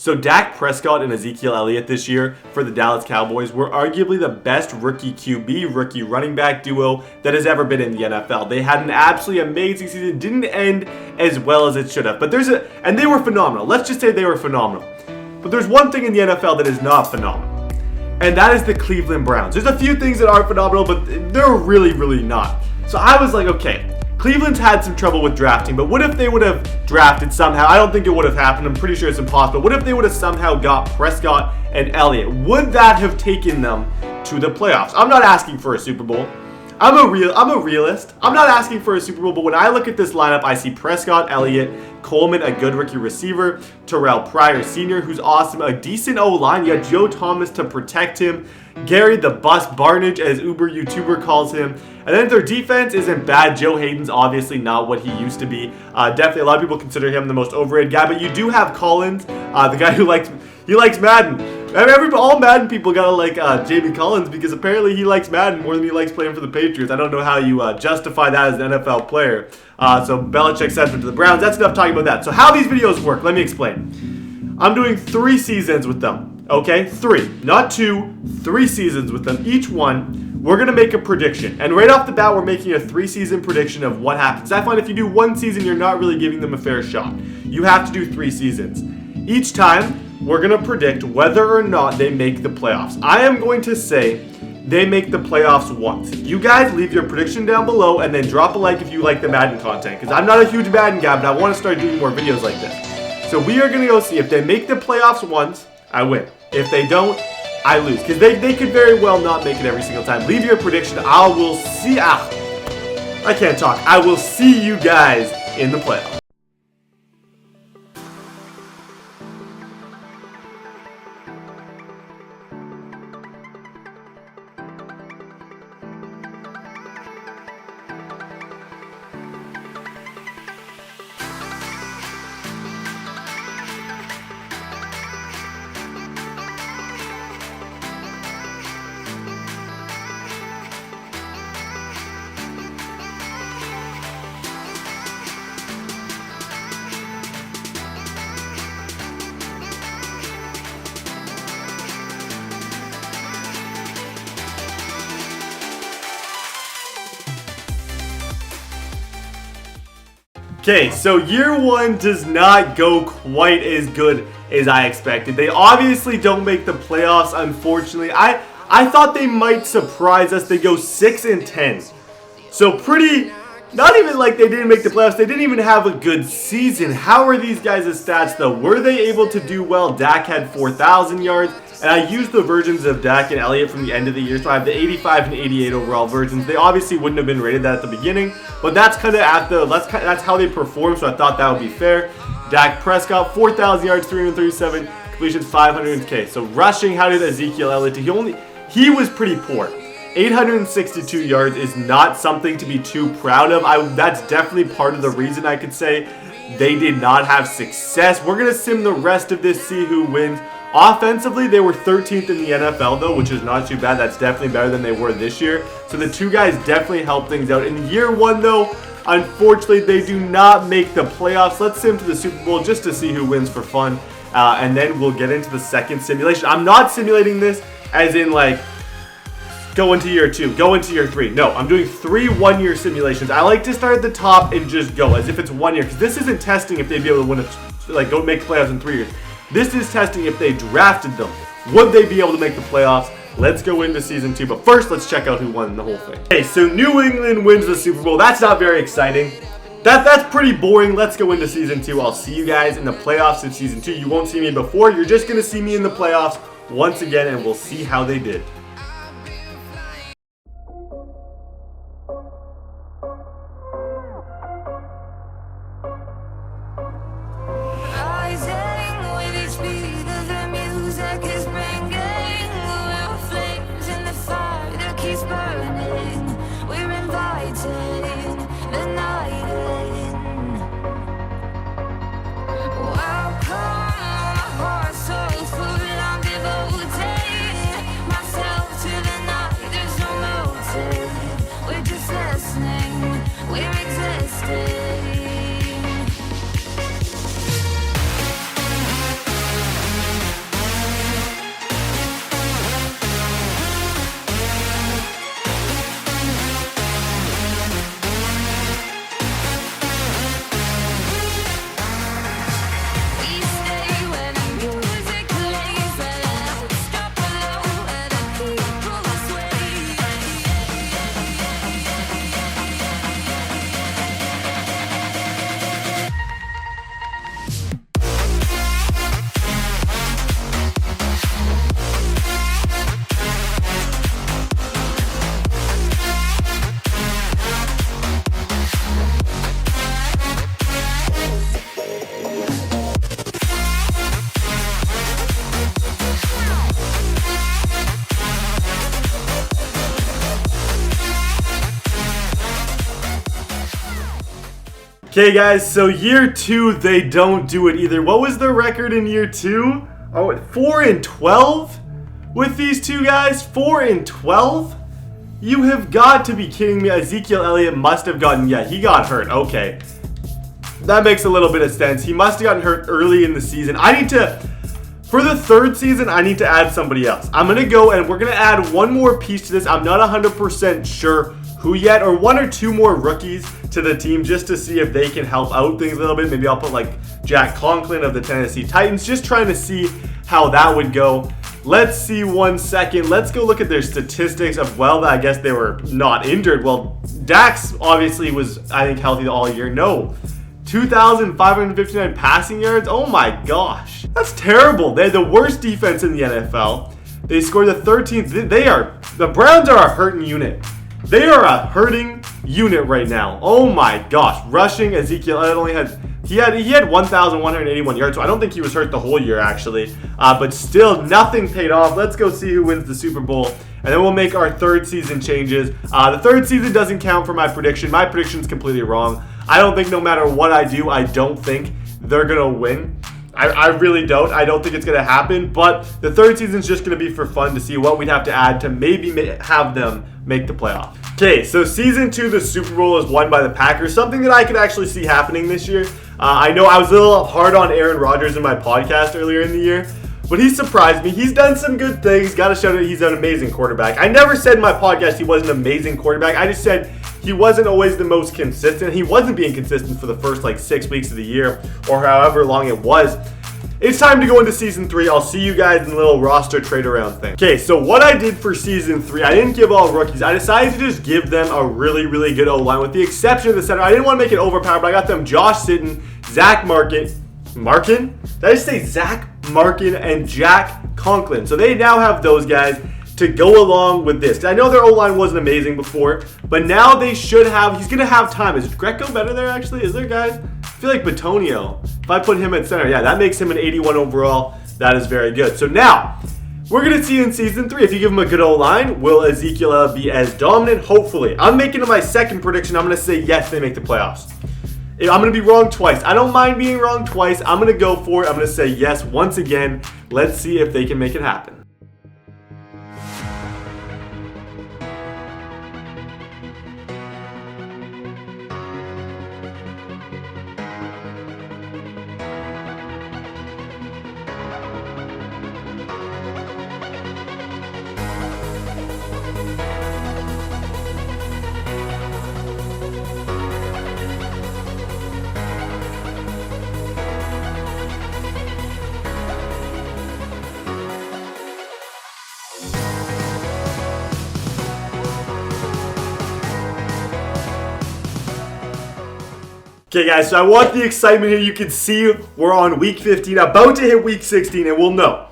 So Dak Prescott and Ezekiel Elliott this year for the Dallas Cowboys were arguably the best rookie QB, rookie running back duo that has ever been in the NFL. They had an absolutely amazing season, didn't end as well as it should have. But and they were phenomenal. Let's just say they were phenomenal. But there's one thing in the NFL that is not phenomenal, and that is the Cleveland Browns. There's a few things that are phenomenal, but they're really, really not. So I was like, okay, Cleveland's had some trouble with drafting, but what if they would have drafted somehow? I don't think it would have happened. I'm pretty sure it's impossible. What if they would have somehow got Prescott and Elliott? Would that have taken them to the playoffs? I'm not asking for a Super Bowl. I'm a realist. I'm not asking for a Super Bowl, but when I look at this lineup, I see Prescott, Elliott, Coleman, a good rookie receiver, Terrell Pryor Sr., who's awesome, a decent O-line. You got Joe Thomas to protect him, Gary the Bus Barnage, as Uber YouTuber calls him. And then their defense isn't bad. Joe Hayden's obviously not what he used to be. Definitely, a lot of people consider him the most overrated guy, but you do have Collins, the guy who likes Madden. I mean, all Madden people gotta like Jamie Collins because apparently he likes Madden more than he likes playing for the Patriots. I don't know how you justify that as an NFL player. So Belichick sent him to the Browns. That's enough talking about that. So how these videos work, let me explain. I'm doing 3 seasons with them. Okay, 3, not 2, 3 seasons with them. Each one, we're gonna make a prediction, and right off the bat, we're making a 3-season prediction of what happens. I find if you do 1 season, you're not really giving them a fair shot. You have to do 3 seasons. Each time, we're gonna predict whether or not they make the playoffs. I am going to say they make the playoffs once. You guys leave your prediction down below, and then drop a like if you like the Madden content, because I'm not a huge Madden guy, but I want to start doing more videos like this. So we are gonna go see if they make the playoffs once, I win. If they don't, I lose. Because they could very well not make it every single time. Leave your prediction. I will see. I can't talk. I will see you guys in the playoffs. Okay, so year 1 does not go quite as good as I expected. They obviously don't make the playoffs, unfortunately. I thought they might surprise us. They go 6-10. So pretty, not even like they didn't make the playoffs. They didn't even have a good season. How are these guys' stats though? Were they able to do well? Dak had 4,000 yards. And I used the versions of Dak and Elliott from the end of the year, so I have the 85 and 88 overall versions. They obviously wouldn't have been rated that at the beginning, but that's kind of that's how they perform, so I thought that would be fair. Dak Prescott, 4,000 yards, 337 completions, 500K. So rushing, how did Ezekiel Elliott do? He was pretty poor. 862 yards is not something to be too proud of. That's definitely part of the reason I could say they did not have success. We're gonna sim the rest of this, see who wins. Offensively, they were 13th in the NFL, though, which is not too bad. That's definitely better than they were this year. So the 2 guys definitely helped things out. In year 1, though, unfortunately, they do not make the playoffs. Let's sim to the Super Bowl just to see who wins for fun. And then we'll get into the second simulation. I'm not simulating this as in, like, go into year 2, go into year 3. No, I'm doing 3 one-year simulations. I like to start at the top and just go as if it's 1 year. Because this isn't testing if they'd be able to win go make playoffs in 3 years. This is testing if they drafted them. Would they be able to make the playoffs? Let's go into season 2. But first, let's check out who won the whole thing. Okay, so New England wins the Super Bowl. That's not very exciting. That's pretty boring. Let's go into season 2. I'll see you guys in the playoffs in season 2. You won't see me before. You're just going to see me in the playoffs once again, and we'll see how they did. Okay, guys, so year 2, they don't do it either. What was the record in year 2? Oh, 4-12 with these two guys? 4-12? You have got to be kidding me. Ezekiel Elliott must have gotten, yeah, he got hurt. Okay. That makes a little bit of sense. He must have gotten hurt early in the season. For the 3rd season, I need to add somebody else. I'm going to go and we're going to add one more piece to this. I'm not 100% sure who yet, or 1 or 2 more rookies to the team just to see if they can help out things a little bit. Maybe I'll put like Jack Conklin of the Tennessee Titans, just trying to see how that would go. Let's see 1 second. Let's go look at their statistics of, well, I guess they were not injured. Well, Dax obviously was, I think, healthy all year. No. 2,559 passing yards? Oh my gosh. That's terrible. They had the worst defense in the NFL. They scored the 13th. The Browns are a hurting unit. They are a hurting unit right now. Oh my gosh. Rushing, Ezekiel only had, he had 1,181 yards, so I don't think he was hurt the whole year actually. But still, nothing paid off. Let's go see who wins the Super Bowl. And then we'll make our 3rd season changes. The 3rd season doesn't count for my prediction. My prediction's completely wrong. I don't think no matter what I do, I don't think they're going to win. I really don't. I don't think it's going to happen. But the 3rd season's just going to be for fun to see what we'd have to add to maybe have them make the playoff. Okay, so season 2, the Super Bowl is won by the Packers. Something that I could actually see happening this year. I know I was a little hard on Aaron Rodgers in my podcast earlier in the year, but he surprised me. He's done some good things. Got to show that he's an amazing quarterback. I never said in my podcast he was an amazing quarterback. I just said he wasn't always the most consistent. He wasn't being consistent for the first like 6 weeks of the year or however long it was. It's time to go into season 3. I'll see you guys in the little roster trade around thing. Okay, so what I did for season 3, I didn't give all rookies. I decided to just give them a really, really good O-line with the exception of the center. I didn't want to make it overpowered, but I got them Josh Sitton, Zach Markin? Did I say Zach Markin and Jack Conklin? So they now have those guys to go along with this. I know their O-line wasn't amazing before, but now they should have, he's going to have time. Is Greco better there actually? Is there guys? I feel like Batonio. If I put him at center, yeah, that makes him an 81 overall. That is very good. So now, we're going to see in season 3, if you give him a good O-line, will Ezekiel be as dominant? Hopefully. I'm making it my second prediction. I'm going to say yes, they make the playoffs. I'm going to be wrong twice. I don't mind being wrong twice. I'm going to go for it. I'm going to say yes once again. Let's see if they can make it happen. Okay guys, so I want the excitement here. You can see we're on week 15, about to hit week 16, and we'll know.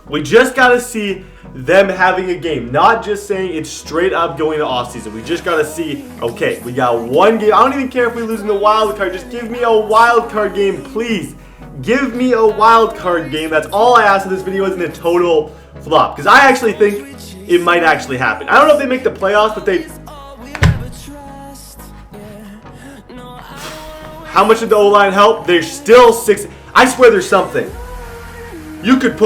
We just got to see them having a game, not just saying it's straight up going to offseason. We just got to see, okay, we got one game. I don't even care if we lose in the wild card. Just give me a wild card game, please. Give me a wild card game. That's all I ask. This video isn't a total flop, because I actually think it might actually happen. I don't know if they make the playoffs, but they... How much did the O-line help? There's still 6. I swear there's something. I could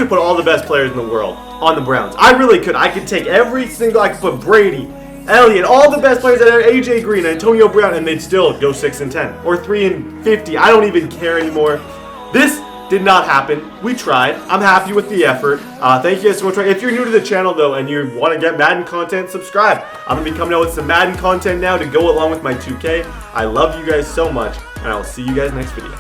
put all the best players in the world on the Browns. I really could. I could take every single, I could put Brady, Elliott, all the best players that are AJ Green, Antonio Brown, and they'd still go 6-10 or 3-50. I don't even care anymore. This did not happen. We tried. I'm happy with the effort. Thank you guys so much. If you're new to the channel though and you want to get Madden content, subscribe. I'm going to be coming out with some Madden content now to go along with my 2K. I love you guys so much, and I'll see you guys next video.